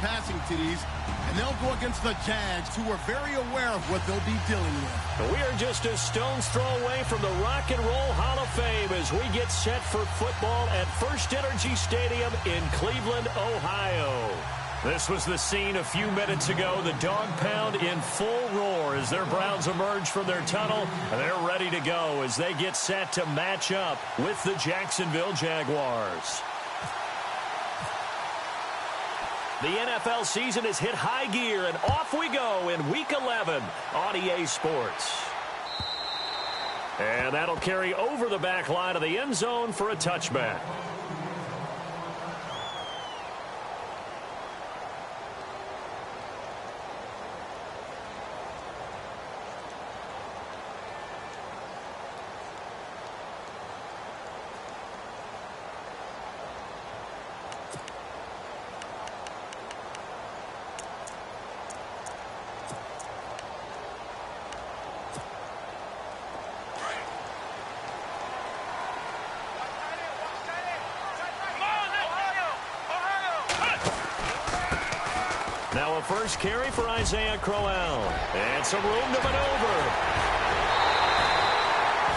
passing TDs, and they'll go against the Jags, who are very aware of what they'll be dealing with. We are just a stone's throw away from the Rock and Roll Hall of Fame as we get set for football at First Energy Stadium in Cleveland, Ohio. This was the scene a few minutes ago. The dog pound in full roar as their Browns emerge from their tunnel. And they're ready to go as they get set to match up with the Jacksonville Jaguars. The NFL season has hit high gear, and off we go in Week 11 on EA Sports. And that'll carry over the back line of the end zone for a touchback. Now a first carry for Isaiah Crowell. And some room to maneuver.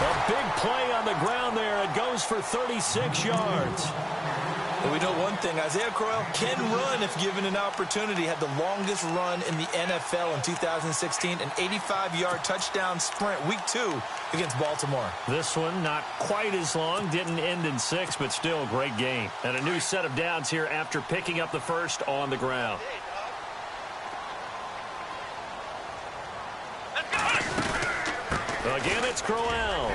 A big play on the ground there. It goes for 36 yards. Well, we know one thing. Isaiah Crowell can run if given an opportunity. Had the longest run in the NFL in 2016. An 85-yard touchdown sprint week 2 against Baltimore. This one not quite as long. Didn't end in 6, but still a great game. And a new set of downs here after picking up the first on the ground. Again, it's Crowell.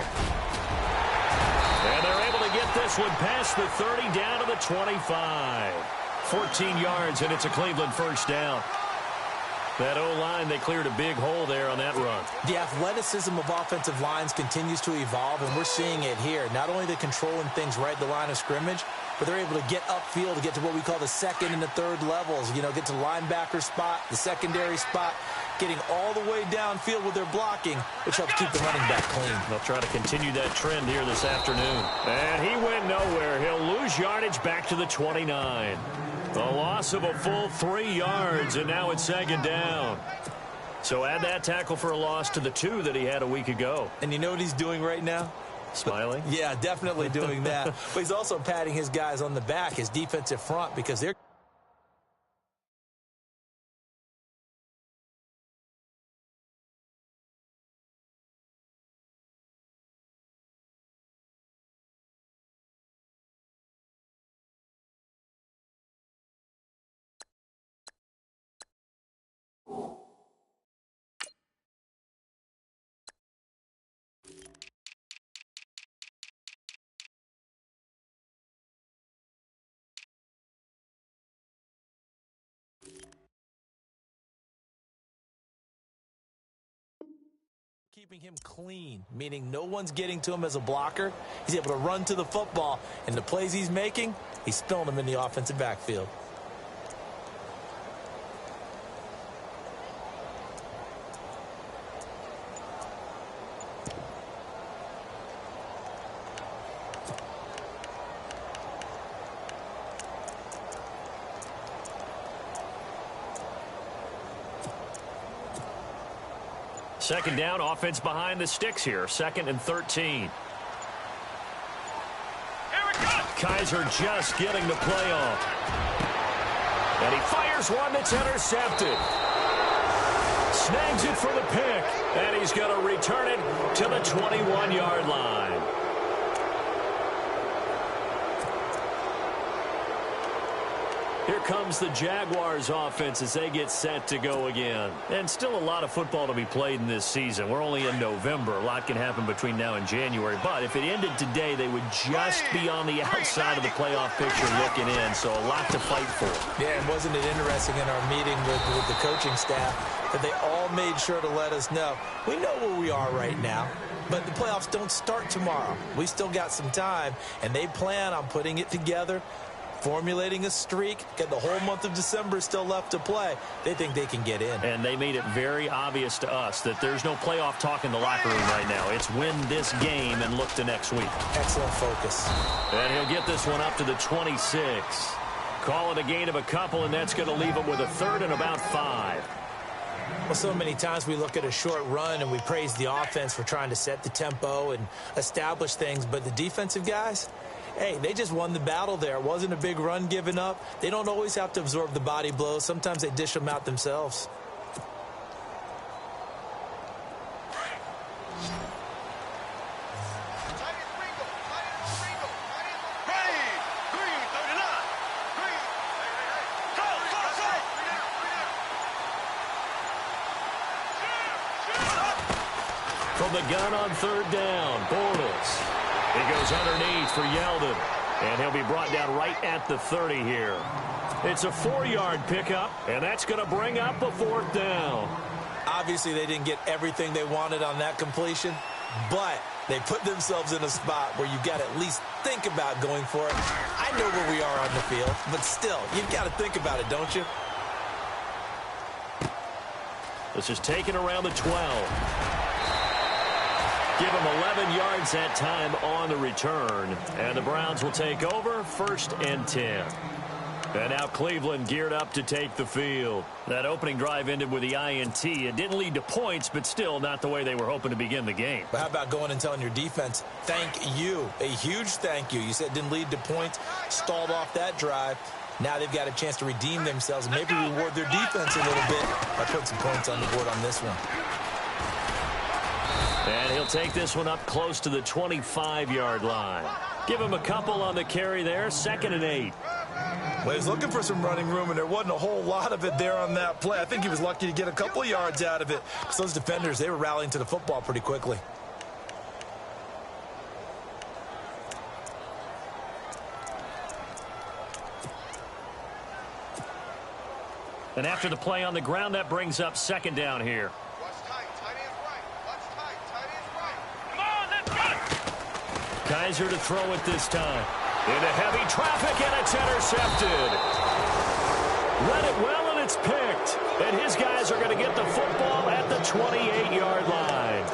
And they're able to get this one past the 30 down to the 25. 14 yards, and it's a Cleveland first down. That O-line, they cleared a big hole there on that run. The athleticism of offensive lines continues to evolve, and we're seeing it here. Not only are they controlling things right at the line of scrimmage, but they're able to get upfield to get to what we call the second and the third levels. You know, get to the linebacker spot, the secondary spot, getting all the way downfield with their blocking, which helps keep the running back clean. They'll try to continue that trend here this afternoon. And he went nowhere. He'll lose yardage back to the 29. A loss of a full 3 yards, and now it's second down. So add that tackle for a loss to the 2 that he had a week ago. And you know what he's doing right now? Smiling? Yeah, definitely doing that. But he's also patting his guys on the back, his defensive front, because they're keeping him clean, meaning no one's getting to him as a blocker. He's able to run to the football, and the plays he's making, he's spilling them in the offensive backfield. Second down, offense behind the sticks here. 2nd and 13. Kaiser just getting the play off. And he fires one that's intercepted. Snags it for the pick. And he's going to return it to the 21-yard line. Here comes the Jaguars offense as they get set to go again. And still a lot of football to be played in this season. We're only in November. A lot can happen between now and January. But if it ended today, they would just be on the outside of the playoff picture looking in. So a lot to fight for. Yeah, and wasn't it interesting in our meeting with the coaching staff that they all made sure to let us know, we know where we are right now, but the playoffs don't start tomorrow. We still got some time, and they plan on putting it together, formulating a streak, get the whole month of December still left to play. They think they can get in. And they made it very obvious to us that there's no playoff talk in the locker room right now. It's win this game and look to next week. Excellent focus. And he'll get this one up to the 26. Call it a gain of a couple, and that's going to leave them with a 3rd and about 5. Well, so many times we look at a short run and we praise the offense for trying to set the tempo and establish things, but the defensive guys, hey, they just won the battle there. It wasn't a big run given up. They don't always have to absorb the body blows. Sometimes they dish them out themselves. From the gun on 3rd down, Bortles. He goes underneath for Yeldon, and he'll be brought down right at the 30 here. It's a 4-yard pickup, and that's going to bring up a 4th down. Obviously, they didn't get everything they wanted on that completion, but they put themselves in a spot where you've got to at least think about going for it. I know where we are on the field, but still, you've got to think about it, don't you? This is taken around the 12. Give him 11 yards that time on the return. And the Browns will take over 1st and 10. And now Cleveland geared up to take the field. That opening drive ended with the INT. It didn't lead to points, but still not the way they were hoping to begin the game. But how about going and telling your defense, thank you, a huge thank you. You said it didn't lead to points, stalled off that drive. Now they've got a chance to redeem themselves and maybe reward their defense a little bit by putting some points on the board on this one. And he'll take this one up close to the 25-yard line. Give him a couple on the carry there, 2nd and 8. Well, he was looking for some running room, and there wasn't a whole lot of it there on that play. I think he was lucky to get a couple of yards out of it. Because those defenders, they were rallying to the football pretty quickly. And after the play on the ground, that brings up 2nd down here. Kaiser to throw it this time. Into heavy traffic, and it's intercepted. Read it well, and it's picked. And his guys are going to get the football at the 28-yard line.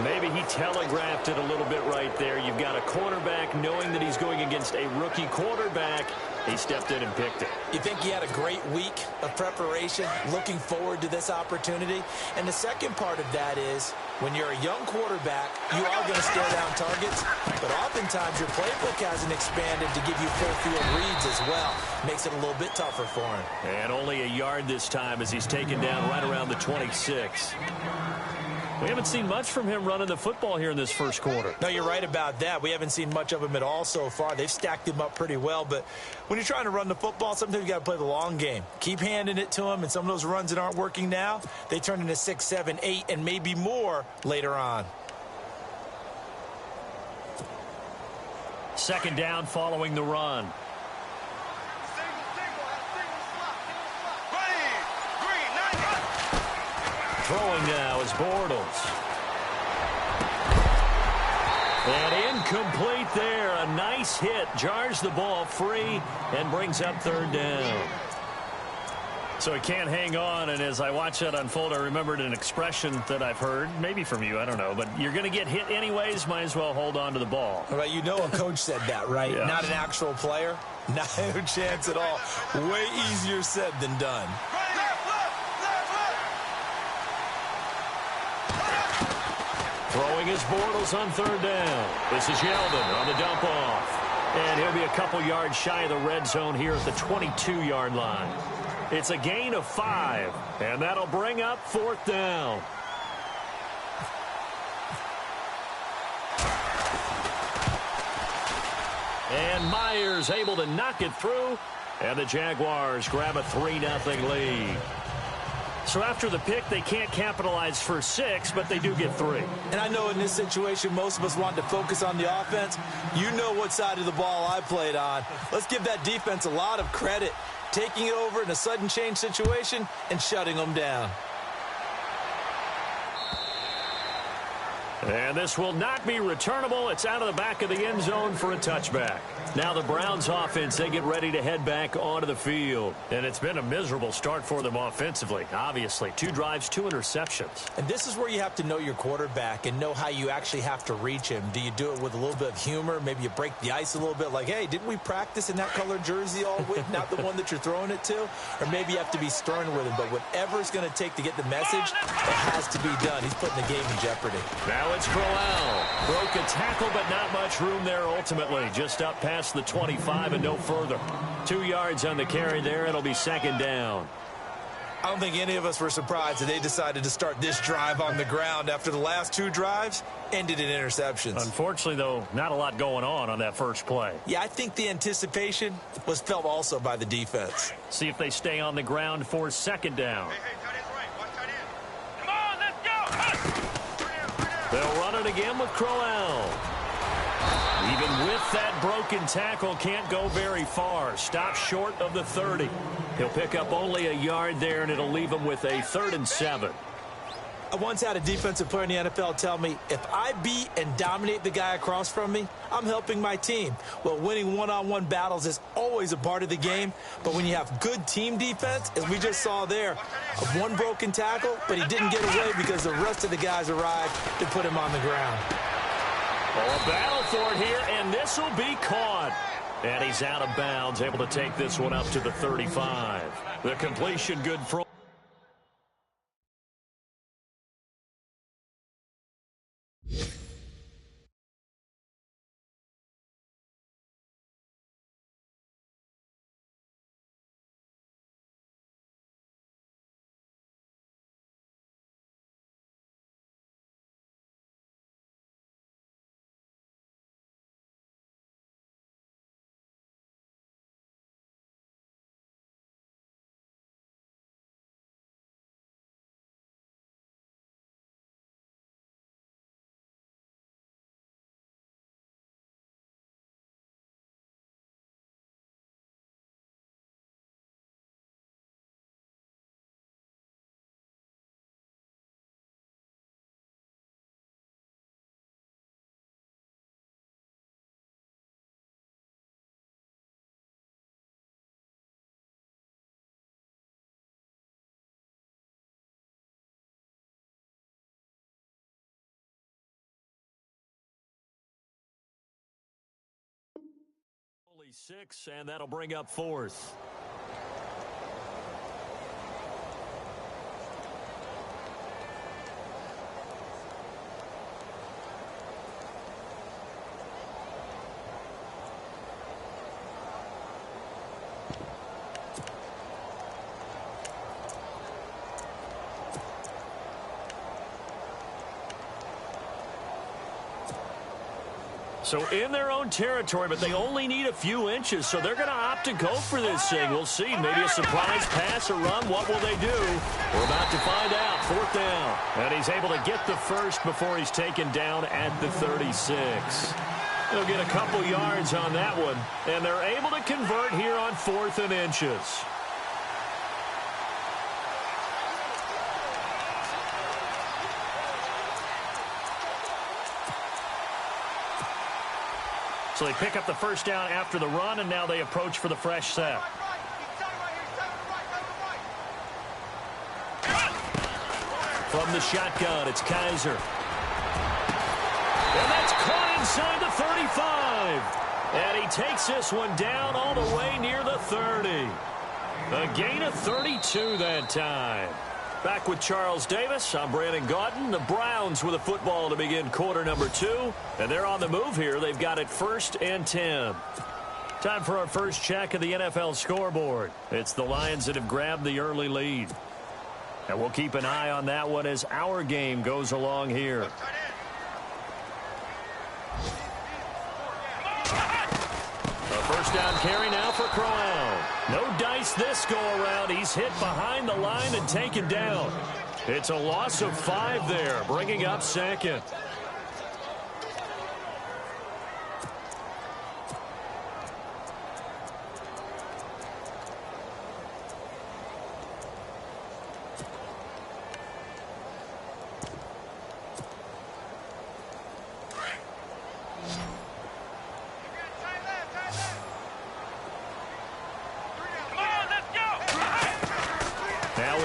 Maybe he telegraphed it a little bit right there. You've got a cornerback knowing that he's going against a rookie quarterback. He stepped in and picked it. You think he had a great week of preparation, looking forward to this opportunity? And the second part of that is, when you're a young quarterback, you are going to stare down targets, but oftentimes your playbook hasn't expanded to give you full field reads as well. Makes it a little bit tougher for him. And only a yard this time as he's taken down right around the 26. We haven't seen much from him running the football here in this first quarter. No, you're right about that. We haven't seen much of him at all so far. They've stacked him up pretty well, but when you're trying to run the football, sometimes you got to play the long game. Keep handing it to him, and some of those runs that aren't working now, they turn into 6, 7, 8, and maybe more later on. 2nd down following the run. Throwing now is Bortles. And incomplete there. A nice hit. Jars the ball free and brings up 3rd down. So he can't hang on, and as I watch that unfold, I remembered an expression that I've heard, maybe from you, I don't know, but you're going to get hit anyways, might as well hold on to the ball. All right, you know a coach said that, right? Yeah. Not an actual player. No chance at all. Way easier said than done. Throwing his Bortles on 3rd down. This is Yeldon on the dump off. And he'll be a couple yards shy of the red zone here at the 22-yard line. It's a gain of 5, and that'll bring up 4th down. And Myers able to knock it through, and the Jaguars grab a 3-0 lead. So after the pick, they can't capitalize for 6, but they do get 3. And I know in this situation, most of us want to focus on the offense. You know what side of the ball I played on. Let's give that defense a lot of credit, taking it over in a sudden change situation and shutting them down. And this will not be returnable. It's out of the back of the end zone for a touchback. Now the Browns offense, they get ready to head back onto the field. And it's been a miserable start for them offensively, obviously. 2 drives, 2 interceptions. And this is where you have to know your quarterback and know how you actually have to reach him. Do you do it with a little bit of humor? Maybe you break the ice a little bit like, hey, didn't we practice in that colored jersey all week, not the one that you're throwing it to? Or maybe you have to be stern with him. But whatever it's going to take to get the message, it has to be done. He's putting the game in jeopardy. Now it's Crowell. Broke a tackle, but not much room there ultimately. Just up past the 25 and no further. 2 yards on the carry there. It'll be second down. I don't think any of us were surprised that they decided to start this drive on the ground after the last 2 drives ended in interceptions. Unfortunately, though, not a lot going on that first play. Yeah, I think the anticipation was felt also by the defense. See if they stay on the ground for second down. Come on, let's go. They'll run it again with Crowell. Even with that broken tackle, can't go very far. Stop short of the 30. He'll pick up only a yard there, and it'll leave him with a 3rd and 7. I once had a defensive player in the NFL tell me, if I beat and dominate the guy across from me, I'm helping my team. Well, winning one-on-one battles is always a part of the game, but when you have good team defense, as we just saw there, one broken tackle, but he didn't get away because the rest of the guys arrived to put him on the ground. Well, a battle for it here, and this will be caught. And he's out of bounds, able to take this one up to the 35. The completion good for... Only 6, and that'll bring up 4th. So in their own territory, but they only need a few inches, so they're going to opt to go for this thing. We'll see. Maybe a surprise pass or run. What will they do? We're about to find out. 4th down. And he's able to get the first before he's taken down at the 36. They'll get a couple yards on that one, and they're able to convert here on 4th and inches. So they pick up the first down after the run, and now they approach for the fresh set. From the shotgun, it's Kaiser. And that's caught inside the 35. And he takes this one down all the way near the 30. A gain of 32 that time. Back with Charles Davis, I'm Brandon Gaudin. The Browns with a football to begin quarter number 2. And they're on the move here. They've got it 1st and 10. Time for our first check of the NFL scoreboard. It's the Lions that have grabbed the early lead. And we'll keep an eye on that one as our game goes along here. A first down carry now for Crowell. No dice this go-around. He's hit behind the line and taken down. It's a loss of 5 there, bringing up 2nd.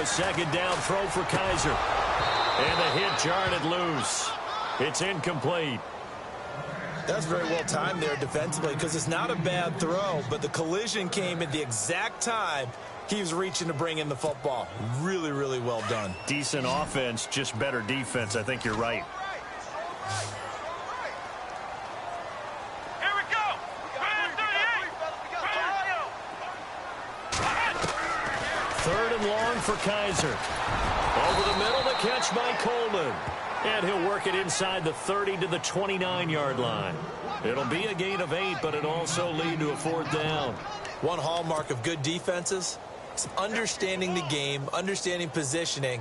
a second down throw for Kaiser. And the hit jarred it loose. It's incomplete. That's very well timed there defensively because it's not a bad throw, but the collision came at the exact time he was reaching to bring in the football. Really, really well done. Decent offense, just better defense. I think you're right. Here we go. Third and long for Kaiser. Over the middle, the catch by Coleman. And he'll work it inside the 30 to the 29-yard line. It'll be a gain of 8, but it'll also lead to a fourth down. One hallmark of good defenses is understanding the game, understanding positioning,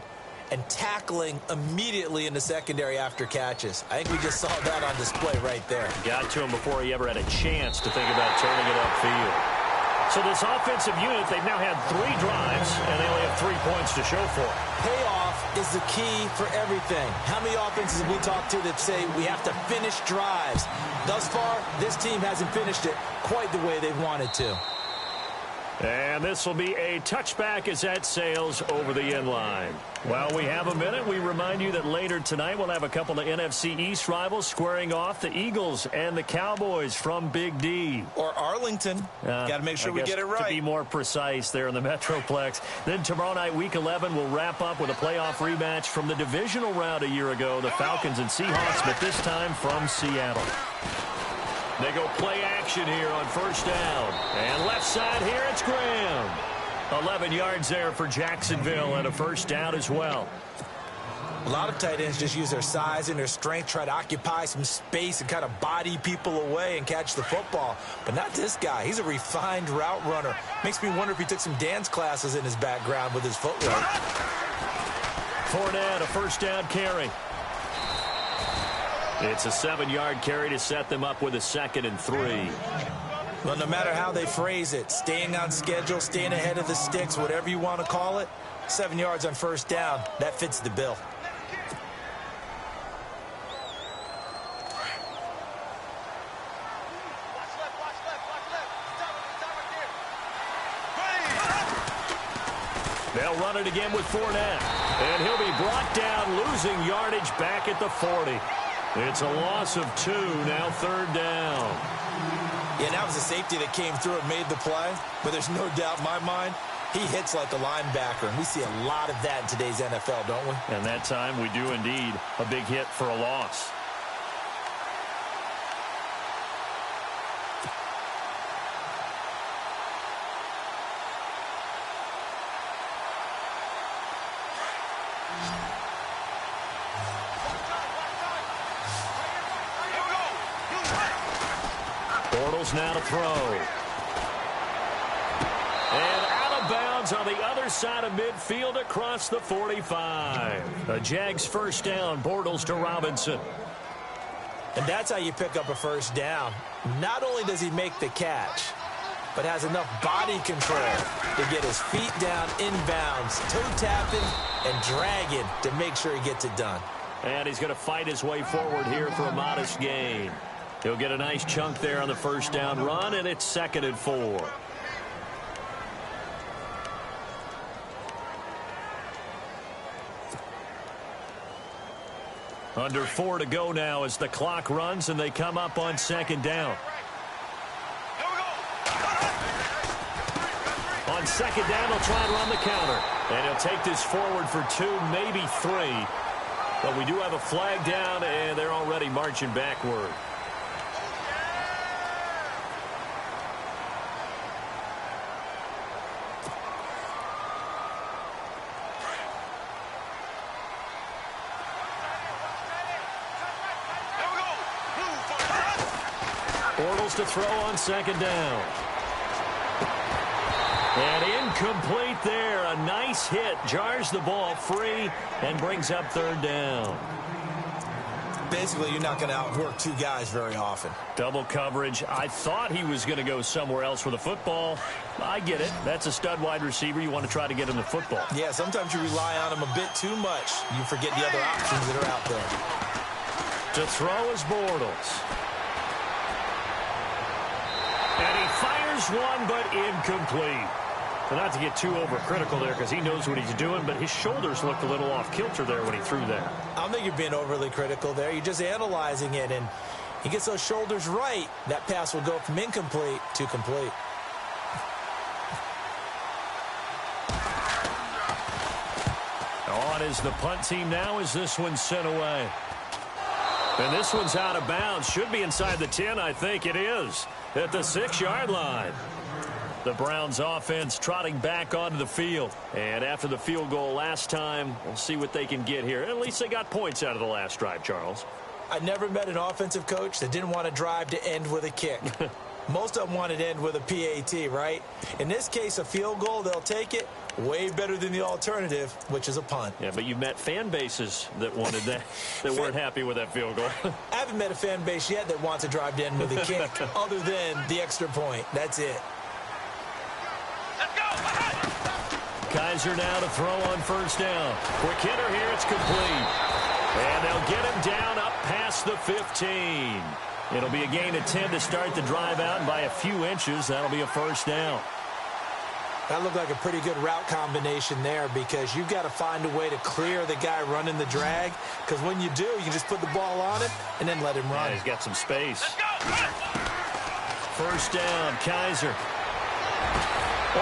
and tackling immediately in the secondary after catches. I think we just saw that on display right there. Got to him before he ever had a chance to think about turning it upfield. So this offensive unit, they've now had 3 drives, and they only have 3 points to show for it. Payoff is the key for everything. How many offenses have we talked to that say we have to finish drives? Thus far, this team hasn't finished it quite the way they've wanted to. And this will be a touchback as that sails over the end line. While we have a minute, we remind you that later tonight we'll have a couple of NFC East rivals squaring off, the Eagles and the Cowboys from Big D. Or Arlington. Got to make sure we get it right. To be more precise there in the Metroplex. Then tomorrow night, Week 11, will wrap up with a playoff rematch from the divisional round a year ago, the Falcons and Seahawks, but this time from Seattle. They go play action here on first down. And left side here, it's Graham. 11 yards there for Jacksonville and a first down as well. A lot of tight ends just use their size and their strength, try to occupy some space and kind of body people away and catch the football. But not this guy. He's a refined route runner. Makes me wonder if he took some dance classes in his background with his footwork. Fournette, a first down carry. It's a 7-yard carry to set them up with a 2nd and 3. Well, no matter how they phrase it, staying on schedule, staying ahead of the sticks, whatever you want to call it, 7 yards on first down, that fits the bill. They'll run it again with Fournette. And he'll be brought down, losing yardage back at the 40. It's a loss of 2, now third down. Yeah, that was a safety that came through and made the play. But there's no doubt in my mind, he hits like a linebacker. And we see a lot of that in today's NFL, don't we? And that time we do indeed. A big hit for a loss. Now to throw. And out of bounds on the other side of midfield across the 45. A Jags first down, Bortles to Robinson. And that's how you pick up a first down. Not only does he make the catch, but has enough body control to get his feet down inbounds, toe tapping and dragging to make sure he gets it done. And he's going to fight his way forward here for a modest gain. He'll get a nice chunk there on the first down run, and it's 2nd and 4. Under 4 to go now as the clock runs, and they come up on 2nd down. On 2nd down, he'll try and run the counter. And he'll take this forward for 2, maybe 3. But we do have a flag down, and they're already marching backward. Bortles to throw on 2nd down. And incomplete there. A nice hit. Jars the ball free and brings up 3rd down. Basically, you're not going to outwork 2 guys very often. Double coverage. I thought he was going to go somewhere else with the football. I get it. That's a stud wide receiver. You want to try to get him the football. Yeah, sometimes you rely on him a bit too much. You forget the other options that are out there. To throw is Bortles. And he fires one, but incomplete. Not to get too overcritical there because he knows what he's doing, but his shoulders looked a little off kilter there when he threw that. I don't think you're being overly critical there. You're just analyzing it, and he gets those shoulders right. That pass will go from incomplete to complete. On is the punt team now as this one's sent away. And this one's out of bounds. Should be inside the 10, I think it is, at the 6-yard line. The Browns offense trotting back onto the field. And after the field goal last time, we'll see what they can get here. At least they got points out of the last drive, Charles. I never met an offensive coach that didn't want to drive to end with a kick. Most of them wanted to end with a PAT, right? In this case, a field goal, they'll take it. Way better than the alternative, which is a punt. Yeah, but you met fan bases that wanted that, that weren't happy with that field goal. I haven't met a fan base yet that wants to drive to end with a kick other than the extra point. That's it. Let's go! Kaiser now to throw on first down. Quick hitter here, it's complete. And they'll get him down up past the 15. It'll be a gain of 10 to start the drive out, and by a few inches, that'll be a first down. That looked like a pretty good route combination there because you've got to find a way to clear the guy running the drag, because when you do, you can just put the ball on him and then let him run. Yeah, he's got some space. Let's go! First down, Kaiser.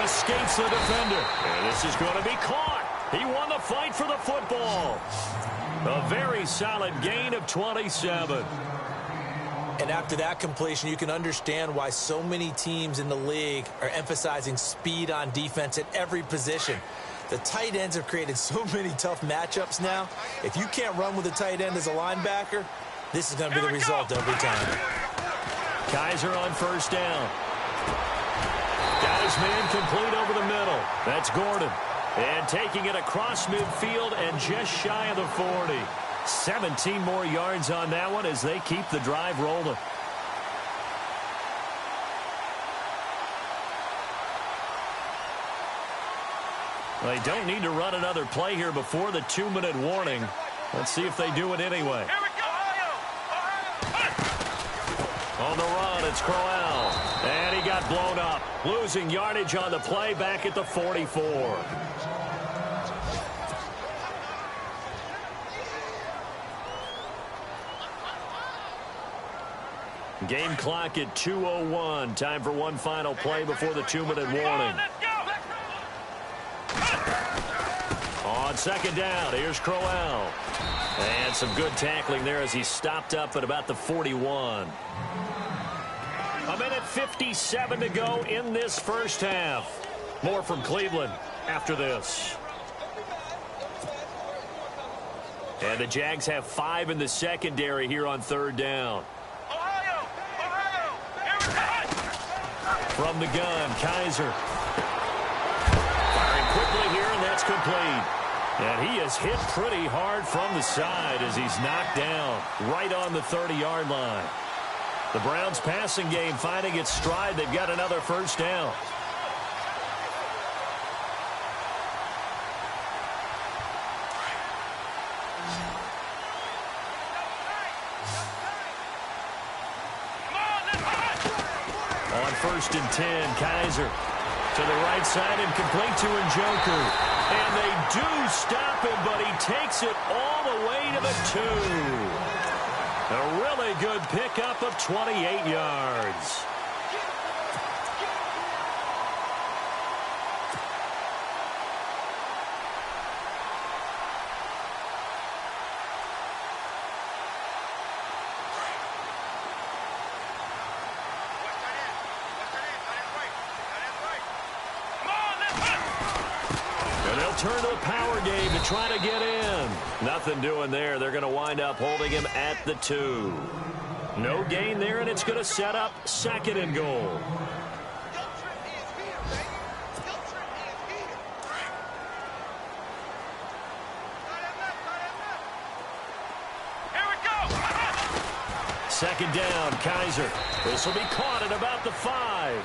Escapes the defender. And this is going to be caught. He won the fight for the football. A very solid gain of 27. And after that completion, you can understand why so many teams in the league are emphasizing speed on defense at every position. The tight ends have created so many tough matchups now. If you can't run with a tight end as a linebacker, this is going to be the result every time. Kaiser on first down. Got his man complete over the middle. That's Gordon. And taking it across midfield and just shy of the 40. 17 more yards on that one as they keep the drive rolling. They don't need to run another play here before the 2-minute warning. Let's see if they do it anyway. Here we go! On the run, it's Crowell. And he got blown up. Losing yardage on the play back at the 44. Game clock at 2:01. Time for one final play before the 2-minute warning. On second down, here's Crowell. And some good tackling there as he stopped up at about the 41. A minute 57 to go in this first half. More from Cleveland after this. And the Jags have 5 in the secondary here on third down. From the gun, Kaiser. Firing quickly here, and that's complete. And he is hit pretty hard from the side as he's knocked down right on the 30-yard line. The Browns' passing game finding its stride. They've got another first down. On first and 10, Kaiser to the right side and complete to Njoku. And they do stop him, but he takes it all the way to the 2. A really good pickup of 28 yards. Turn to the power game to try to get in. Nothing doing there. They're going to wind up holding him at the 2. No gain there, and it's going to set up second and goal. Here we go! Second down, Kaiser. This will be caught at about the 5.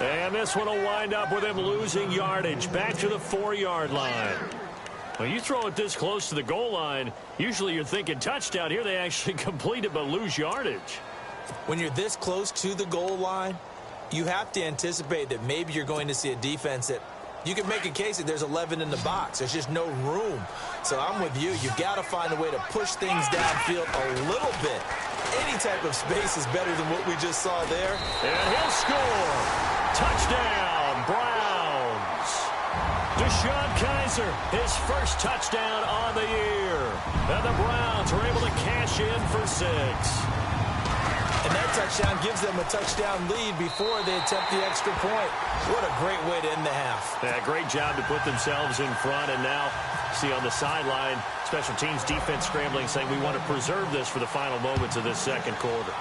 And this one will wind up with him losing yardage back to the 4-yard line. When you throw it this close to the goal line, usually you're thinking touchdown. Here they actually complete it but lose yardage. When you're this close to the goal line, you have to anticipate that maybe you're going to see a defense that You can make a case that there's 11 in the box. There's just no room. So I'm with you. You've got to find a way to push things downfield a little bit. Any type of space is better than what we just saw there. And he'll score. Touchdown, Browns. Deshaun Kaiser, his first touchdown on the year. And the Browns were able to cash in for 6. And that touchdown gives them a touchdown lead before they attempt the extra point. What a great way to end the half. Yeah, great job to put themselves in front. And now, see on the sideline, special teams defense scrambling, saying we want to preserve this for the final moments of this second quarter.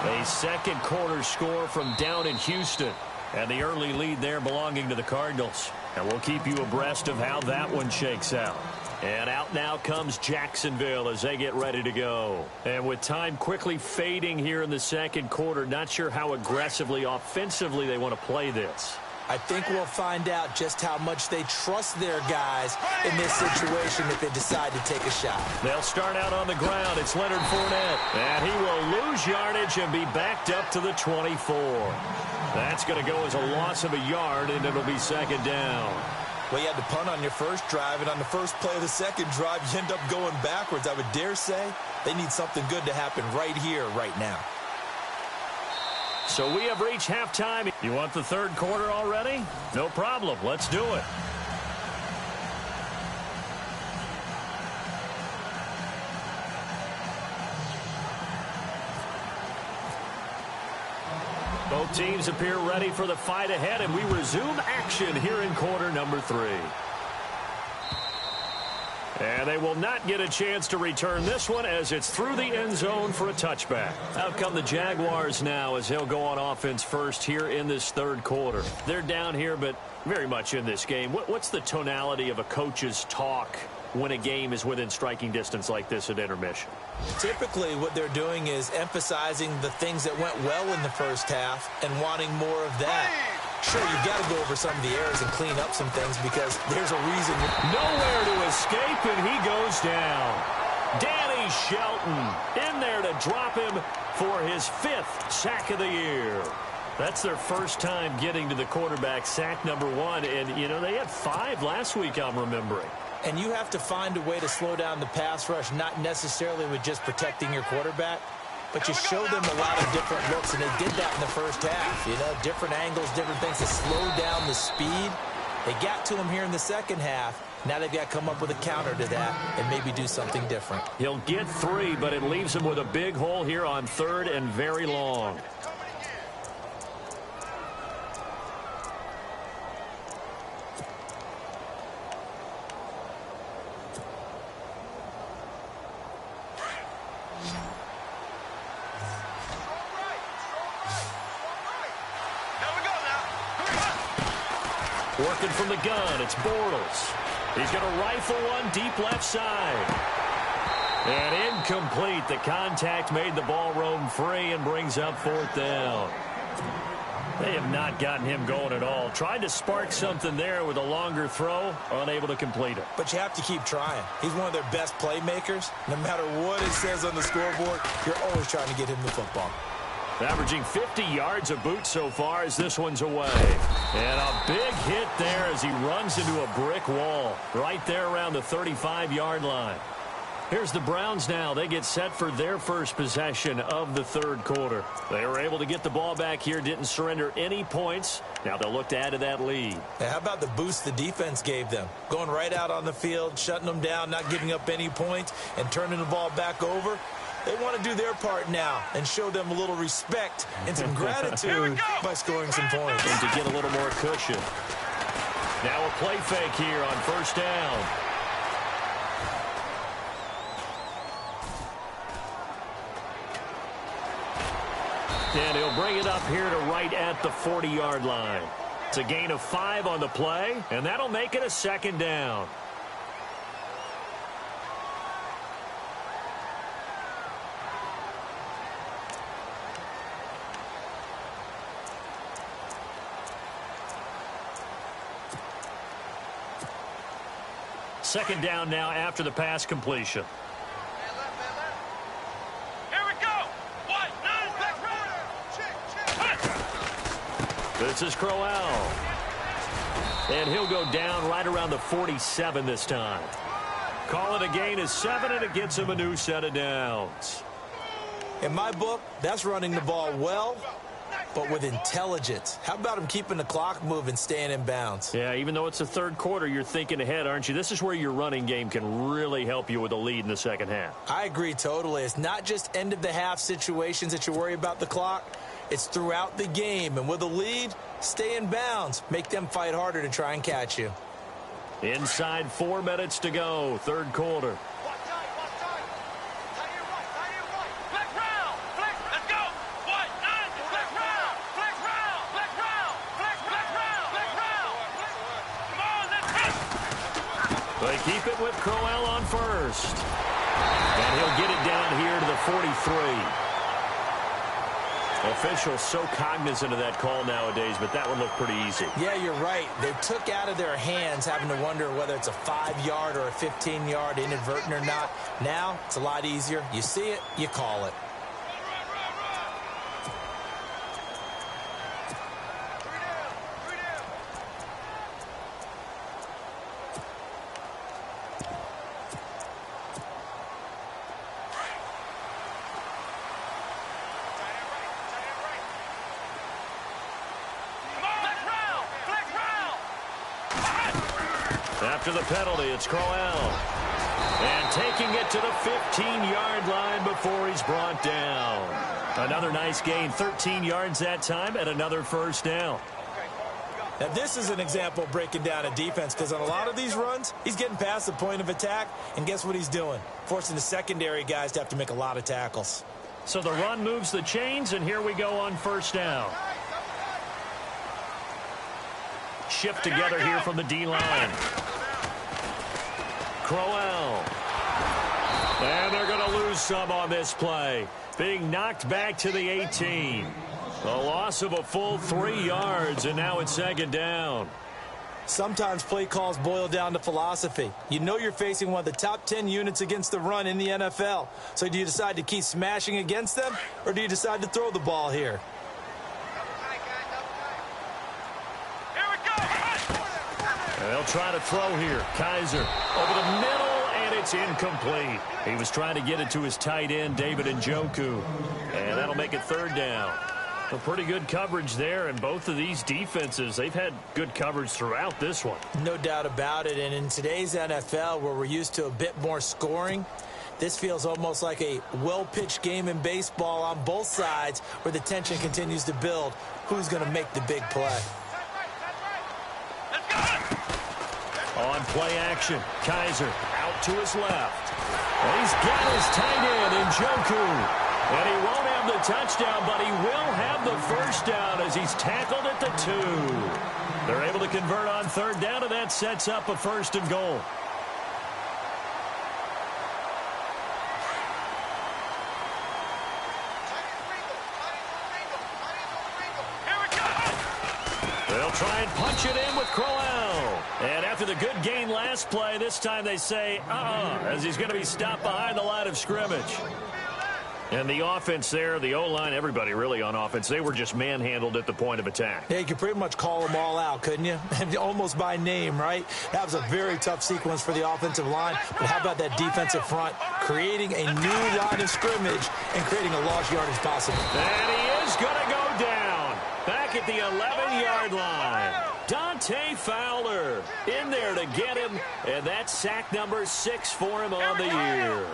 A second quarter score from down in Houston. And the early lead there belonging to the Cardinals. And we'll keep you abreast of how that one shakes out. And out now comes Jacksonville as they get ready to go. And with time quickly fading here in the second quarter, not sure how aggressively, offensively they want to play this. I think we'll find out just how much they trust their guys in this situation if they decide to take a shot. They'll start out on the ground. It's Leonard Fournette. And he will lose yardage and be backed up to the 24. That's going to go as a loss of a yard, and it'll be second down. Well, you had to punt on your first drive, and on the first play of the second drive, you end up going backwards. I would dare say they need something good to happen right here, right now. So we have reached halftime. You want the third quarter already? No problem. Let's do it. Both teams appear ready for the fight ahead, and we resume action here in quarter number 3. And they will not get a chance to return this one as it's through the end zone for a touchback. Out come the Jaguars now as they'll go on offense first here in this third quarter. They're down here, but very much in this game. What's the tonality of a coach's talk when a game is within striking distance like this at intermission? Typically, what they're doing is emphasizing the things that went well in the first half and wanting more of that. Sure, you've got to go over some of the errors and clean up some things because there's a reason. Nowhere to escape, and he goes down. Danny Shelton in there to drop him for his 5th sack of the year. That's their first time getting to the quarterback, sack number 1. And, you know, they had 5 last week, I'm remembering. And you have to find a way to slow down the pass rush, not necessarily with just protecting your quarterback, but you show them a lot of different looks, and they did that in the first half. You know, different angles, different things to slow down the speed. They got to him here in the second half. Now they've got to come up with a counter to that and maybe do something different. He'll get 3, but it leaves him with a big hole here on 3rd and very long. Working from the gun, it's Bortles. He's going to rifle one deep left side. And incomplete. The contact made the ball roam free and brings up 4th down. They have not gotten him going at all. Tried to spark something there with a longer throw, unable to complete it. But you have to keep trying. He's one of their best playmakers. No matter what it says on the scoreboard, you're always trying to get him the football. Averaging 50 yards a boot so far as this one's away. And a big hit there as he runs into a brick wall right there around the 35-yard line. Here's the Browns now. They get set for their first possession of the third quarter. They were able to get the ball back here, didn't surrender any points. Now they'll look to add to that lead. Now, how about the boost the defense gave them? Going right out on the field, shutting them down, not giving up any points, and turning the ball back over. They want to do their part now and show them a little respect and some gratitude by scoring some points. And to get a little more cushion. Now a play fake here on first down. And he'll bring it up here to right at the 40-yard line. It's a gain of 5 on the play, and that'll make it a second down. Second down now after the pass completion. Here we go. What? This is Crowell. And he'll go down right around the 47 this time. Call it a gain of 7, and it gets him a new set of downs. In my book, that's running the ball well, but with intelligence. How about him keeping the clock moving, staying in bounds? Yeah, even though it's the third quarter, you're thinking ahead, aren't you? This is where your running game can really help you with a lead in the second half. I agree totally. It's not just end-of-the-half situations that you worry about the clock. It's throughout the game. And with a lead, stay in bounds. Make them fight harder to try and catch you. Inside 4 minutes to go, third quarter. They keep it with Crowell on first. And he'll get it down here to the 43. Officials so cognizant of that call nowadays, but that one looked pretty easy. Yeah, you're right. They took out of their hands having to wonder whether it's a 5-yard or a 15-yard inadvertent or not. Now, it's a lot easier. You see it, you call it. After the penalty, it's Crowell. And taking it to the 15-yard line before he's brought down. Another nice gain, 13 yards that time, and another first down. Now, this is an example of breaking down a defense, because on a lot of these runs, he's getting past the point of attack, and guess what he's doing? Forcing the secondary guys to have to make a lot of tackles. So the run moves the chains, and here we go on first down. Shift together here from the D-line. Crowell. And they're going to lose some on this play. Being knocked back to the 18. A loss of a full 3 yards, and now it's second down. Sometimes play calls boil down to philosophy. You know you're facing one of the top 10 units against the run in the NFL. So do you decide to keep smashing against them, or do you decide to throw the ball here? They'll try to throw here. Kaiser over the middle, and it's incomplete. He was trying to get it to his tight end, David Njoku. And that'll make it third down. A pretty good coverage there, and both of these defenses, they've had good coverage throughout this one. No doubt about it, and in today's NFL, where we're used to a bit more scoring, this feels almost like a well-pitched game in baseball on both sides, where the tension continues to build. Who's going to make the big play? On play action, Kaiser out to his left. And he's got his tight end, Njoku. And he won't have the touchdown, but he will have the first down as he's tackled at the 2. They're able to convert on third down, and that sets up a first and goal. They'll try and punch it in with Crowell. And after the good gain last play, this time they say, as he's going to be stopped behind the line of scrimmage. And the offense there, the O-line, everybody really on offense, they were just manhandled at the point of attack. Yeah, you could pretty much call them all out, couldn't you? Almost by name, right? That was a very tough sequence for the offensive line. But how about that defensive front creating a new line of scrimmage and creating a lost yardage possible? And he is going to go down back at the 11-yard line. Dante Fowler in there to get him, and that's sack number 6 for him on the year.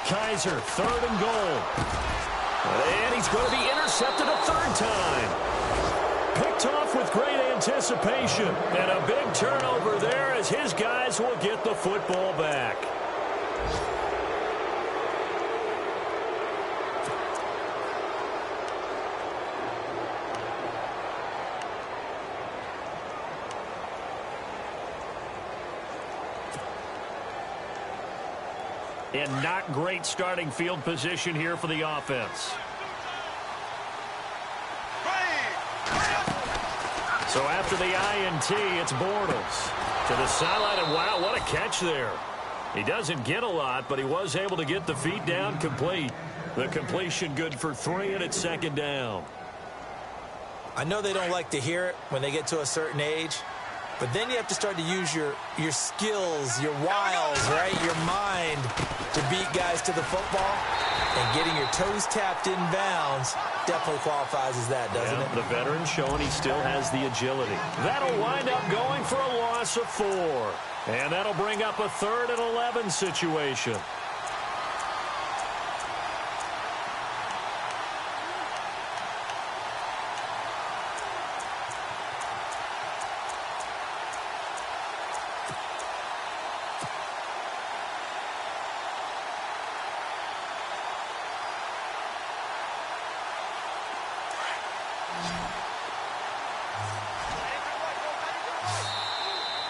Kaiser, third and goal. And he's going to be intercepted a third time. Picked off with great anticipation. And a big turnover there as his guys will get the football back. And not great starting field position here for the offense. So after the INT, it's Bortles to the sideline, and wow, what a catch there. He doesn't get a lot, but he was able to get the feet down complete. The completion good for 3, and it's second down. I know they don't like to hear it when they get to a certain age, but then you have to start to use your skills, your wiles, right, your mind to beat guys to the football. And getting your toes tapped in bounds definitely qualifies as that, doesn't it? The veteran showing he still has the agility. That'll wind up going for a loss of 4. And that'll bring up a 3rd and 11 situation.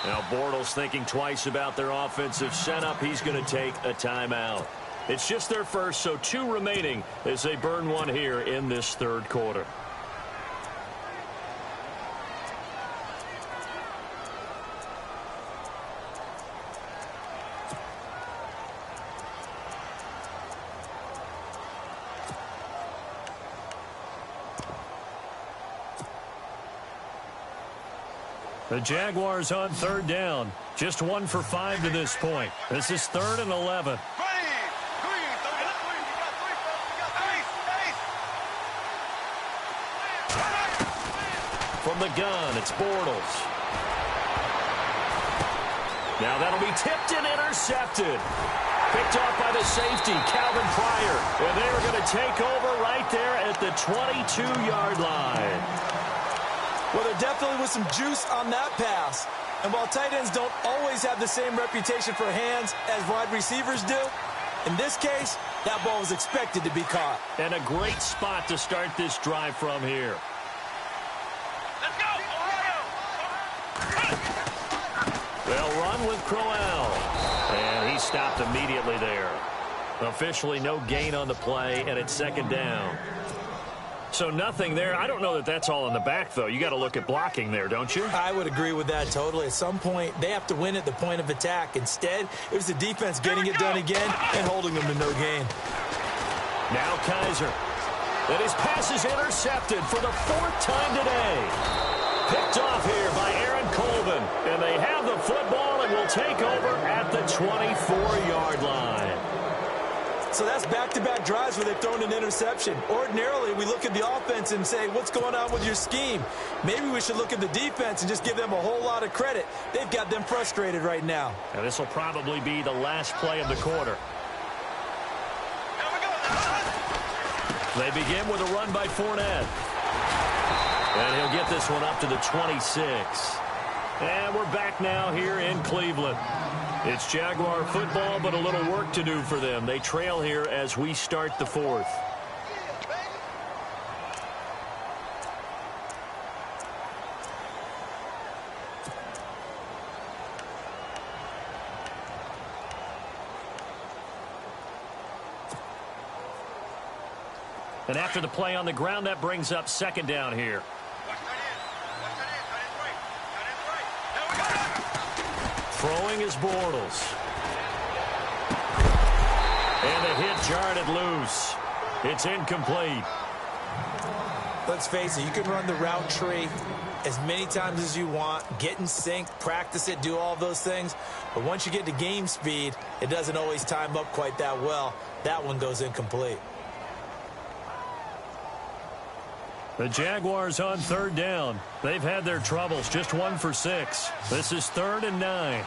Now Bortles thinking twice about their offensive setup. He's going to take a timeout. It's just their first, so 2 remaining as they burn 1 here in this 3rd quarter. The Jaguars on 3rd down. Just 1 for 5 to this point. This is 3rd and 11. From the gun, it's Bortles. Now that'll be tipped and intercepted. Picked off by the safety, Calvin Pryor. And they are going to take over right there at the 22-yard line. Well, there definitely was some juice on that pass. And while tight ends don't always have the same reputation for hands as wide receivers do, in this case, that ball was expected to be caught. And a great spot to start this drive from here. Let's go, Ohio! They'll run with Crowell. And he stopped immediately there. Officially no gain on the play, and it's 2nd down. So nothing there. I don't know that that's all in the back, though. You got to look at blocking there, don't you? I would agree with that totally. At some point, they have to win at the point of attack. Instead, it was the defense getting it done again and holding them to no gain. Now Kaiser. And his pass is intercepted for the 4th time today. Picked off here by Aaron Colvin. And they have the football and will take over at the 24-yard line. So that's back-to-back drives where they've thrown an interception. Ordinarily, we look at the offense and say, what's going on with your scheme? Maybe we should look at the defense and just give them a whole lot of credit. They've got them frustrated right now. Now this will probably be the last play of the quarter. They begin with a run by Fournette. And he'll get this one up to the 26. And we're back now here in Cleveland. It's Jaguar football, but a little work to do for them. They trail here as we start the 4th. And after the play on the ground, that brings up 2nd down here. Throwing is Bortles. And a hit jarred it loose. It's incomplete. Let's face it, you can run the route tree as many times as you want, get in sync, practice it, do all those things. But once you get to game speed, it doesn't always time up quite that well. That one goes incomplete. The Jaguars on 3rd down. They've had their troubles, just 1 for 6. This is 3rd and 9.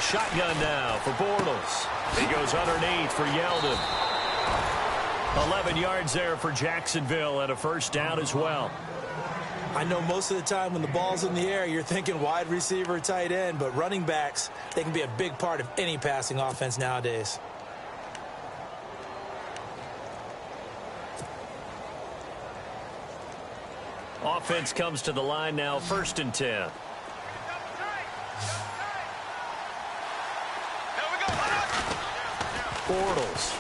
Shotgun now for Bortles. He goes underneath for Yeldon. 11 yards there for Jacksonville and a 1st down as well. I know most of the time when the ball's in the air, you're thinking wide receiver, tight end, but running backs, they can be a big part of any passing offense nowadays. Offense comes to the line now, 1st and 10. Bortles.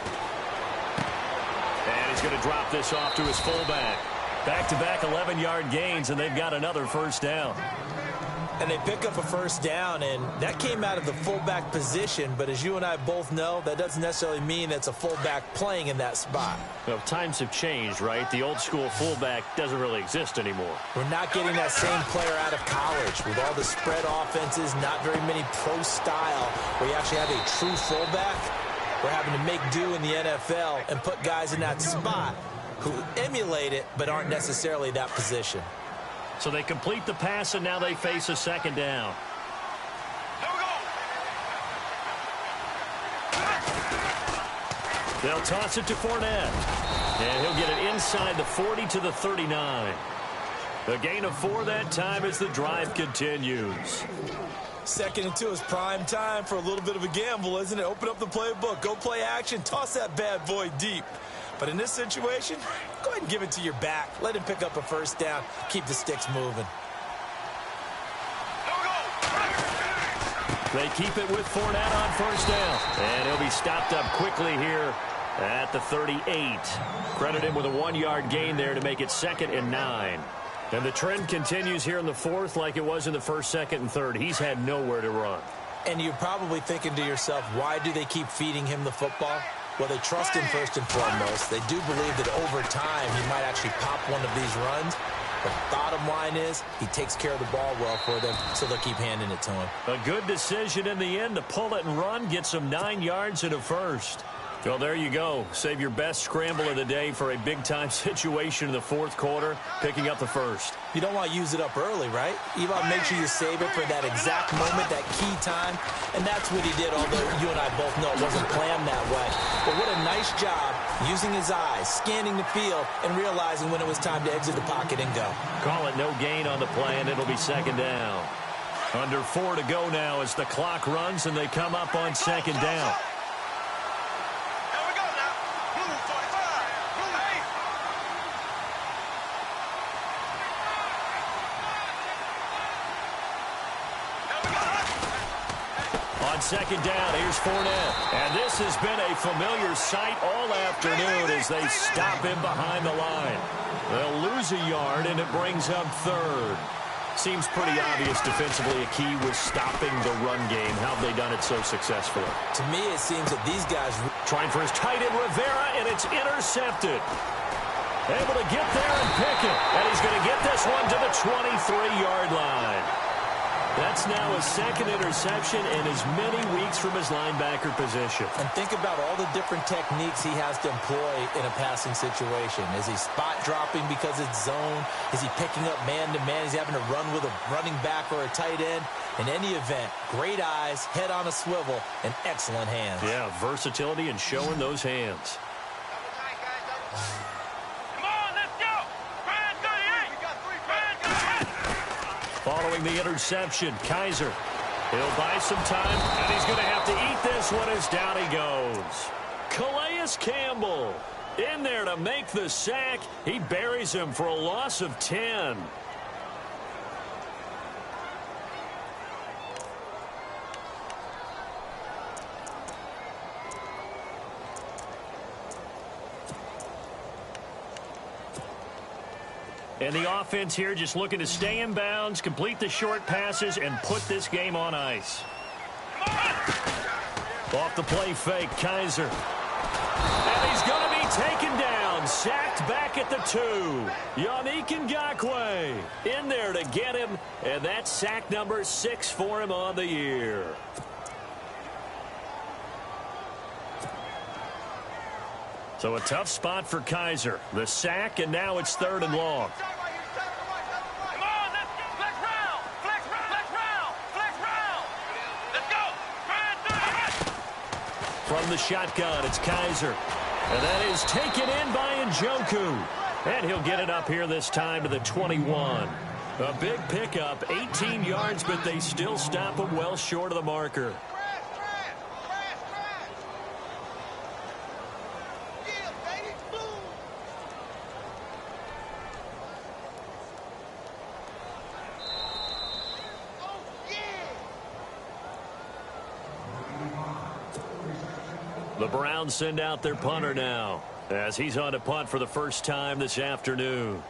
And he's going to drop this off to his fullback. Back-to-back 11-yard gains, and they've got another 1st down. And they pick up a first down, and that came out of the fullback position. But as you and I both know, that doesn't necessarily mean it's a fullback playing in that spot. Well, times have changed, right? The old school fullback doesn't really exist anymore. We're not getting that same player out of college with all the spread offenses, not very many pro style where you actually have a true fullback. We're having to make do in the NFL and put guys in that spot who emulate it but aren't necessarily that position. So they complete the pass, and now they face a second down. Here we go. They'll toss it to Fournette. And he'll get it inside the 40 to the 39. A gain of 4 that time as the drive continues. 2nd and 2 is prime time for a little bit of a gamble, isn't it? Open up the playbook, go play action, toss that bad boy deep. But in this situation, go ahead and give it to your back. Let him pick up a first down. Keep the sticks moving. They keep it with Fournette on first down. And he'll be stopped up quickly here at the 38. Credit him with a 1-yard gain there to make it 2nd and 9. And the trend continues here in the 4th like it was in the 1st, 2nd, and 3rd. He's had nowhere to run. And you're probably thinking to yourself, why do they keep feeding him the football? Well, they trust him first and foremost. They do believe that over time he might actually pop one of these runs. But the bottom line is he takes care of the ball well for them, so they'll keep handing it to him. A good decision in the end to pull it and run, get some 9 yards and a first. Well, there you go. Save your best scramble of the day for a big-time situation in the 4th quarter, picking up the first. You don't want to use it up early, right? You want to make sure you save it for that exact moment, that key time. And that's what he did, although you and I both know it wasn't planned that way. But what a nice job using his eyes, scanning the field, and realizing when it was time to exit the pocket and go. Call it no gain on the play, and it'll be 2nd down. Under 4 to go now as the clock runs, and they come up on 2nd down. On 2nd down, here's Fournette. And this has been a familiar sight all afternoon as they stop him behind the line. They'll lose a yard, and it brings up 3rd. Seems pretty obvious defensively a key was stopping the run game. How have they done it so successfully? To me, it seems that these guys... Trying for his tight end, Rivera, and it's intercepted. Able to get there and pick it. And he's going to get this one to the 23-yard line. That's now his 2nd interception in as many weeks from his linebacker position. And think about all the different techniques he has to employ in a passing situation. Is he spot dropping because it's zone? Is he picking up man-to-man? Is he having to run with a running back or a tight end? In any event, great eyes, head on a swivel, and excellent hands. Yeah, versatility and showing those hands. Following the interception, Kaiser. He'll buy some time, and he's going to have to eat this one as down he goes. Calais Campbell in there to make the sack. He buries him for a loss of 10. And the offense here just looking to stay in bounds, complete the short passes, and put this game on ice. Off the play fake, Kaiser. And he's going to be taken down, sacked back at the 2. Yannick Ngakoue in there to get him, and that's sack number 6 for him on the year. So a tough spot for Kaiser. The sack, and now it's 3rd and long. Come on, let's flex round. Flex round. Let's go. From the shotgun, it's Kaiser. And that is taken in by Njoku. And he'll get it up here this time to the 21. A big pickup, 18 yards, but they still stop him well short of the marker. The Browns send out their punter now as he's on to punt for the first time this afternoon.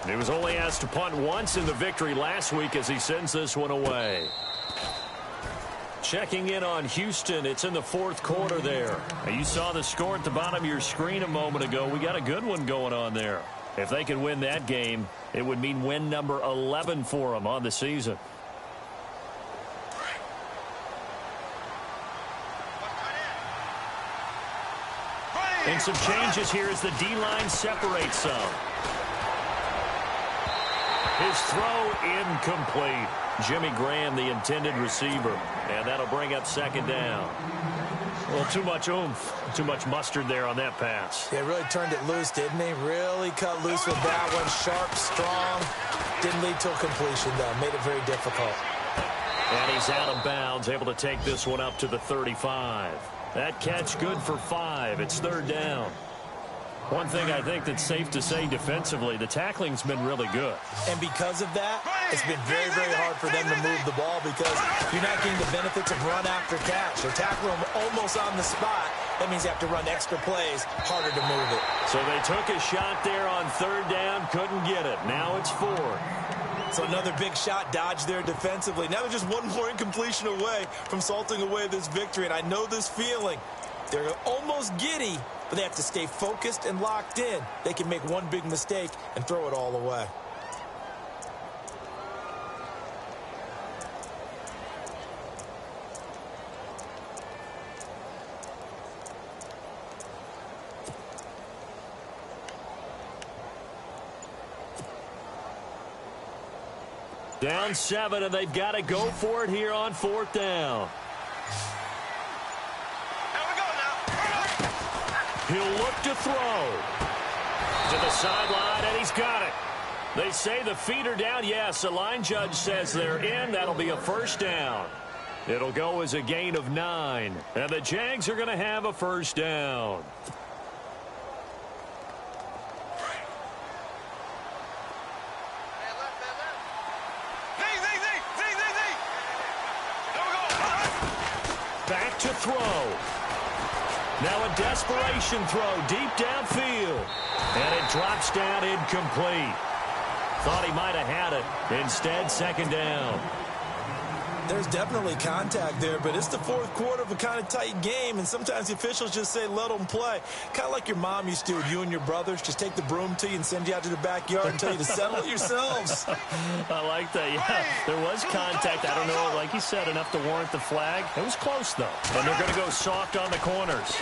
He was only asked to punt once in the victory last week as he sends this one away. Checking in on Houston. It's in the fourth quarter there. Now, you saw the score at the bottom of your screen a moment ago. We got a good one going on there. If they could win that game, it would mean win number 11 for them on the season. And some changes here as the D-line separates some. His throw incomplete. Jimmy Graham, the intended receiver. And that'll bring up second down. Well, too much oomph, too much mustard there on that pass. Yeah, really turned it loose, didn't he? Really cut loose with that one. Sharp, strong. Didn't lead to a completion, though. Made it very difficult. And he's out of bounds, able to take this one up to the 35. That catch good for 5. It's third down. One thing I think that's safe to say defensively, the tackling's been really good. And because of that, it's been very, very hard for them to move the ball because you're not getting the benefits of run after catch. They're tackling them almost on the spot. That means you have to run extra plays, harder to move it. So they took a shot there on third down, couldn't get it. Now it's 4. So another big shot dodged there defensively. Now they're just one more incompletion away from salting away this victory. And I know this feeling. They're almost giddy, but they have to stay focused and locked in. They can make one big mistake and throw it all away. Down 7, and they've got to go for it here on fourth down. He'll look to throw. To the sideline, and he's got it. They say the feet are down. Yes, the line judge says they're in. That'll be a first down. It'll go as a gain of 9. And the Jags are going to have a first down. Back to throw. Now a desperation throw deep downfield. And it drops down incomplete. Thought he might have had it. Instead, second down. There's definitely contact there, but it's the fourth quarter of a kind of tight game, and sometimes the officials just say let them play. Kind of like your mom used to with you and your brothers. Just take the broom to you and send you out to the backyard and tell you to settle it yourselves. I like that. Yeah, there was contact. I don't know, like you said, enough to warrant the flag. It was close, though. And they're going to go soft on the corners.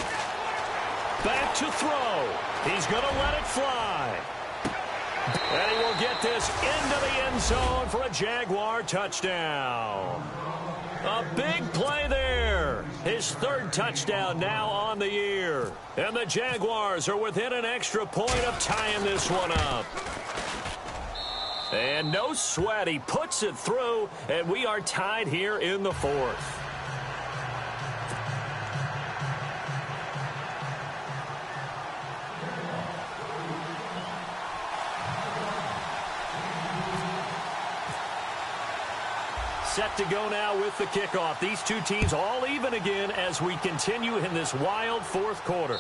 Back to throw. He's going to let it fly. And he will get this into the end zone for a Jaguar touchdown. A big play there. His third touchdown now on the year. And the Jaguars are within an extra point of tying this one up. And no sweat. He puts it through, and we are tied here in the fourth. Set to go now with the kickoff. These two teams all even again as we continue in this wild fourth quarter.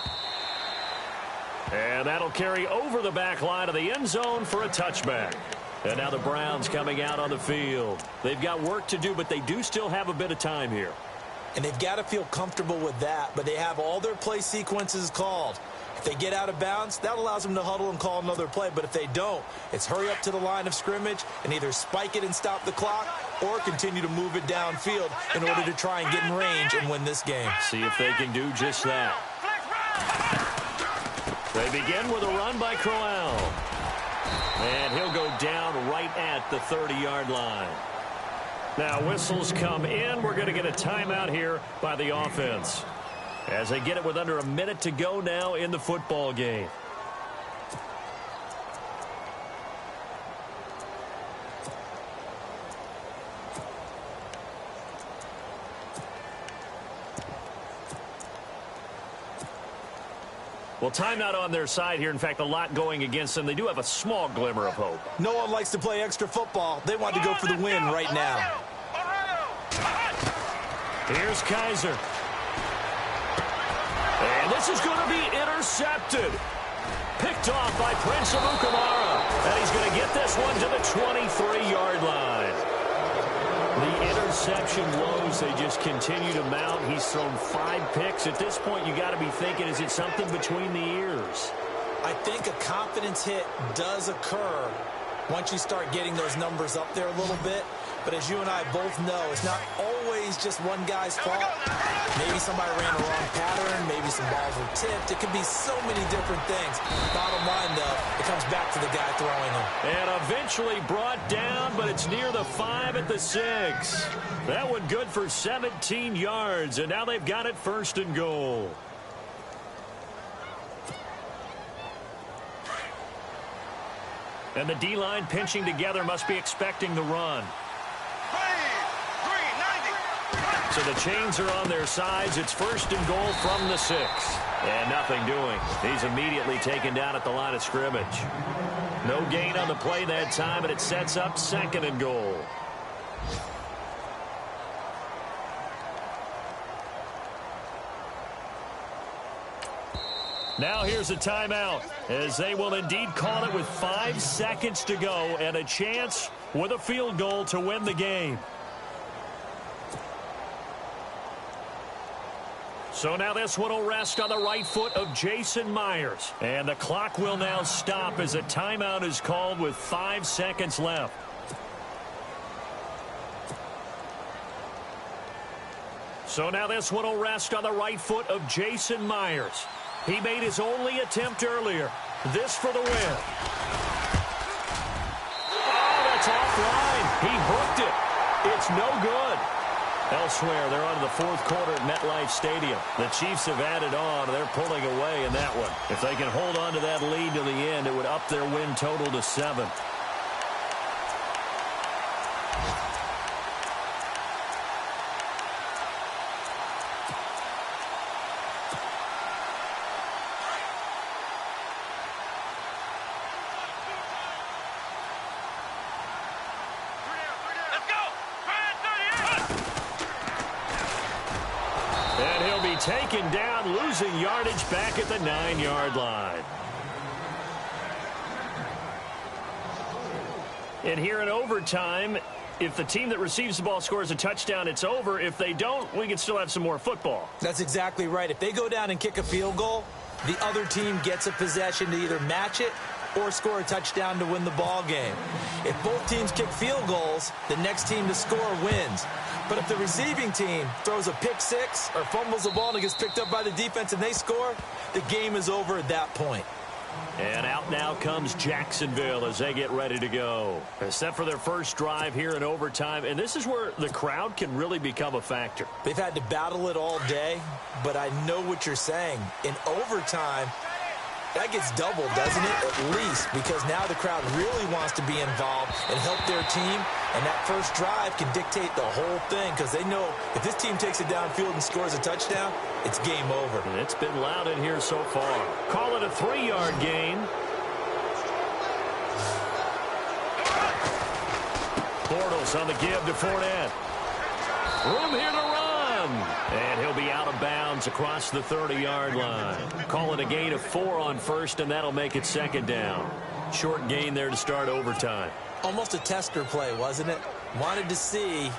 And that'll carry over the back line of the end zone for a touchback. And now the Browns coming out on the field. They've got work to do, but they do still have a bit of time here. And they've got to feel comfortable with that, but they have all their play sequences called. If they get out of bounds, that allows them to huddle and call another play. But if they don't, it's hurry up to the line of scrimmage and either spike it and stop the clock or continue to move it downfield in order to try and get in range and win this game. See if they can do just that. They begin with a run by Crowell. And he'll go down right at the 30-yard line. Now whistles come in. We're going to get a timeout here by the offense as they get it with under a minute to go now in the football game. Well, timeout on their side here. In fact, a lot going against them. They do have a small glimmer of hope. No one likes to play extra football. They want to go for the win right now. Here's Kaiser. And this is going to be intercepted. Picked off by Prince Amukamara. And he's going to get this one to the 23-yard line. The interception woes, they just continue to mount. He's thrown 5 picks. At this point, you got to be thinking, is it something between the ears? I think a confidence hit does occur once you start getting those numbers up there a little bit. But as you and I both know, it's not always just one guy's fault. Maybe somebody ran a wrong pattern. Maybe some balls were tipped. It could be so many different things. Bottom line, though, it comes back to the guy throwing them. And eventually brought down, but it's near the 5 at the 6. That one good for 17 yards, and now they've got it 1st and goal. And the D-line pinching together must be expecting the run. So the chains are on their sides. It's 1st and goal from the 6. And nothing doing. He's immediately taken down at the line of scrimmage. No gain on the play that time, and it sets up 2nd and goal. Now here's a timeout, as they will indeed call it with 5 seconds to go and a chance with a field goal to win the game. So now this one will rest on the right foot of Jason Myers. And the clock will now stop as a timeout is called with 5 seconds left. So now this one will rest on the right foot of Jason Myers. He made his only attempt earlier. This for the win. Oh, that's offline. He hooked it. It's no good. Elsewhere, they're on to the 4th quarter at MetLife Stadium. The Chiefs have added on. They're pulling away in that one. If they can hold on to that lead to the end, it would up their win total to 7. Taken down, losing yardage back at the 9-yard line. And here in overtime, if the team that receives the ball scores a touchdown, it's over. If they don't, we can still have some more football. That's exactly right. If they go down and kick a field goal, the other team gets a possession to either match it or score a touchdown to win the ball game. If both teams kick field goals, the next team to score wins. But if the receiving team throws a pick 6 or fumbles the ball and it gets picked up by the defense and they score, the game is over at that point. And out now comes Jacksonville as they get ready to go. They're set for their first drive here in overtime, and this is where the crowd can really become a factor. They've had to battle it all day, but I know what you're saying. In overtime, that gets doubled, doesn't it? At least, because now the crowd really wants to be involved and help their team, and that first drive can dictate the whole thing because they know if this team takes it downfield and scores a touchdown, it's game over. And it's been loud in here so far. Call it a 3-yard gain. Bortles on the give to Fournette. Room here to run. And he'll be out of bounds across the 30-yard line. Call it a gain of 4 on first, and that'll make it 2nd down. Short gain there to start overtime. Almost a tester play, wasn't it? Wanted to see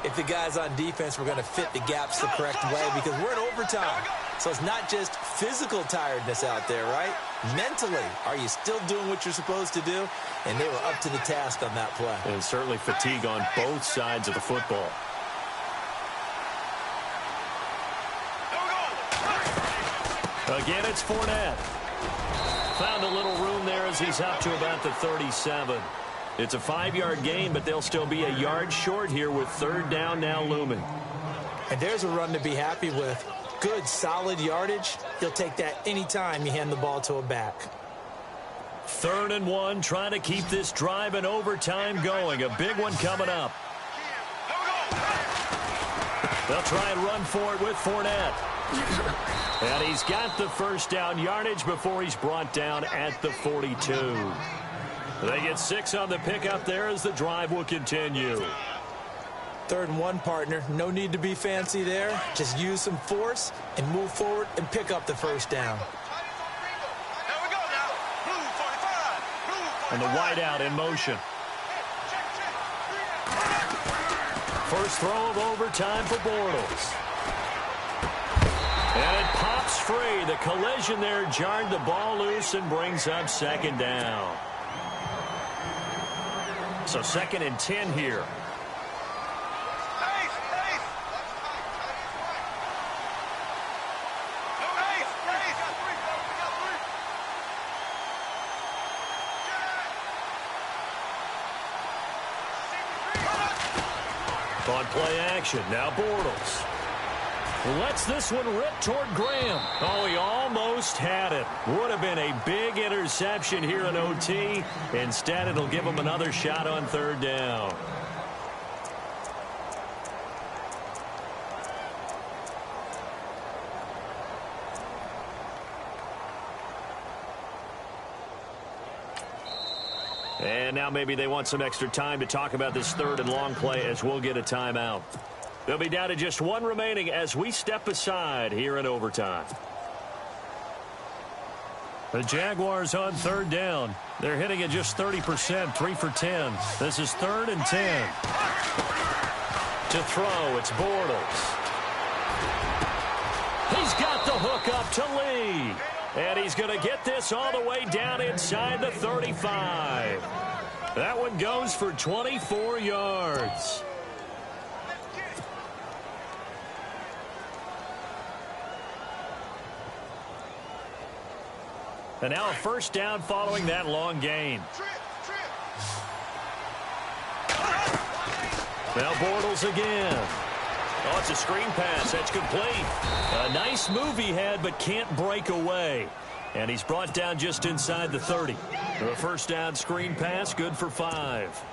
if the guys on defense were going to fit the gaps the correct way because we're in overtime. So it's not just physical tiredness out there, right? Mentally, are you still doing what you're supposed to do? And they were up to the task on that play. And certainly fatigue on both sides of the football. Again, it's Fournette. Found a little room there as he's up to about the 37. It's a 5-yard gain, but they'll still be a yard short here with 3rd down now looming. And there's a run to be happy with. Good, solid yardage. He'll take that anytime you hand the ball to a back. 3rd and 1, trying to keep this drive in overtime going. A big one coming up. They'll try and run for it with Fournette. And he's got the first down yardage before he's brought down at the 42. They get 6 on the pickup there as the drive will continue. 3rd and 1, partner. No need to be fancy there. Just use some force and move forward and pick up the first down. There we go now. Blue 45. Blue And the wideout in motion. First throw of overtime for Bortles. And it pops free. The collision there jarred the ball loose and brings up second down. So 2nd and 10 here. On play action, now Bortles. Lets this one rip toward Graham. Oh, he almost had it. Would have been a big interception here in OT. Instead, it'll give him another shot on 3rd down. And now maybe they want some extra time to talk about this 3rd and long play as we'll get a timeout. They'll be down to just 1 remaining as we step aside here in overtime. The Jaguars on 3rd down. They're hitting at just 30%, 3 for 10. This is 3rd and 10. To throw, it's Bortles. He's got the hook up to Lee. And he's going to get this all the way down inside the 35. That one goes for 24 yards. And now a first down following that long gain. Now Bortles again. Oh, it's a screen pass. That's complete. A nice move he had, but can't break away. And he's brought down just inside the 30. A first down screen pass, good for 5.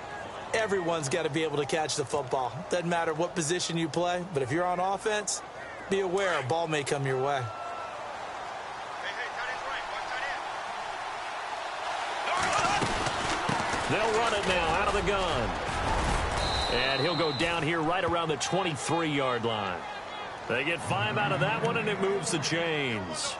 Everyone's got to be able to catch the football. Doesn't matter what position you play, but if you're on offense, be aware a ball may come your way. They'll run it now out of the gun. And he'll go down here right around the 23-yard line. They get 5 out of that one, and it moves the chains.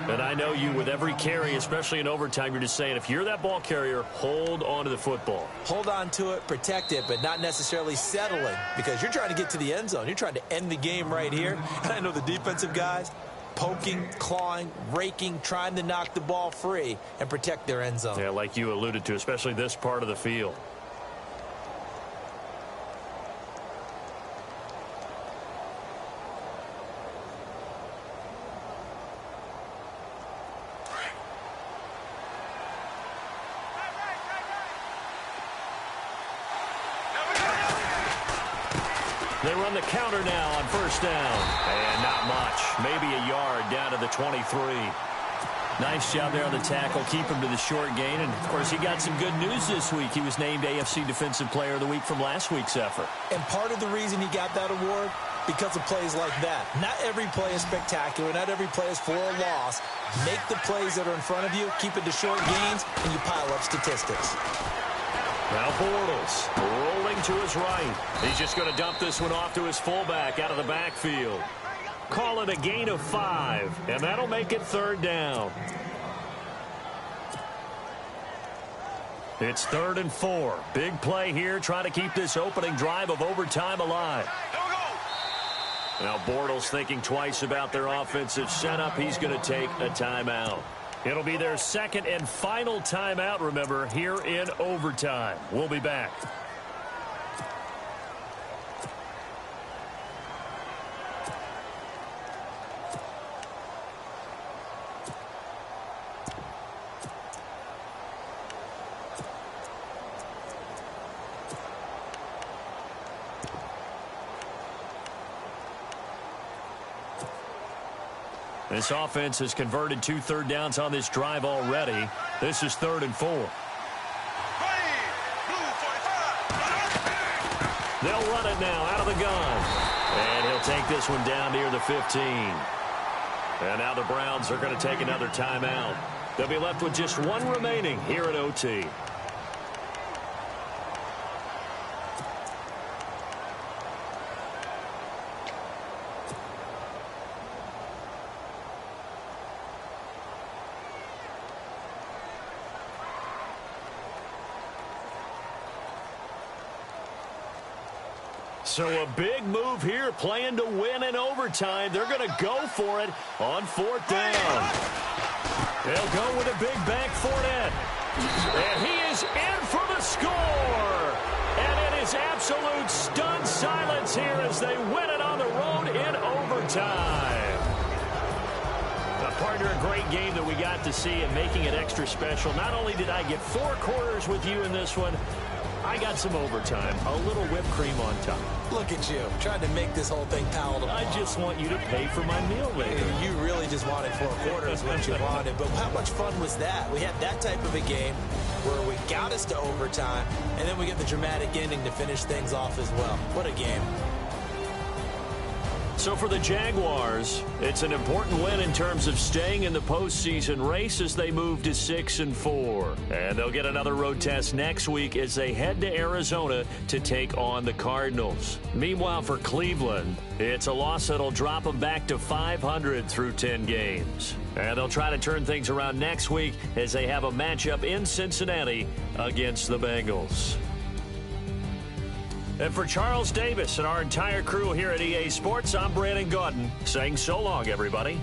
And I know you, with every carry, especially in overtime, you're just saying, if you're that ball carrier, hold on to the football. Hold on to it, protect it, but not necessarily settling, because you're trying to get to the end zone. You're trying to end the game right here. And I know the defensive guys poking, clawing, raking, trying to knock the ball free and protect their end zone. Yeah, like you alluded to, especially this part of the field. They run the counter now on first down. And not much. Maybe a yard down to the 23. Nice job there on the tackle. Keep him to the short gain. And, of course, he got some good news this week. He was named AFC Defensive Player of the Week from last week's effort. And part of the reason he got that award, because of plays like that. Not every play is spectacular. Not every play is for a loss. Make the plays that are in front of you, keep it to short gains, and you pile up statistics. Now Bortles rolling to his right. He's just going to dump this one off to his fullback out of the backfield. Call it a gain of 5, and that'll make it 3rd down. It's 3rd and 4. Big play here, trying to keep this opening drive of overtime alive. Now Bortles thinking twice about their offensive setup. He's going to take a timeout. It'll be their 2nd and final timeout, remember, here in overtime. We'll be back. This offense has converted 2 third downs on this drive already. This is 3rd and 4. They'll run it now out of the gun. And he'll take this one down near the 15. And now the Browns are going to take another timeout. They'll be left with just 1 remaining here at OT. So a big move here, playing to win in overtime. They're going to go for it on 4th down. They'll go with a big back Fournette. And he is in for the score. And it is absolute stunned silence here as they win it on the road in overtime. Partner, a great game that we got to see and making it extra special. Not only did I get 4 quarters with you in this one, I got some overtime, a little whipped cream on top. Look at you, trying to make this whole thing palatable. I just want you to pay for my meal later. You really just wanted 4 quarters, what you wanted. But how much fun was that? We had that type of a game where we got us to overtime, and then we get the dramatic ending to finish things off as well. What a game. So for the Jaguars, it's an important win in terms of staying in the postseason race as they move to 6-4. And they'll get another road test next week as they head to Arizona to take on the Cardinals. Meanwhile, for Cleveland, it's a loss that'll drop them back to 500 through 10 games. And they'll try to turn things around next week as they have a matchup in Cincinnati against the Bengals. And for Charles Davis and our entire crew here at EA Sports, I'm Brandon Gaudin saying so long, everybody.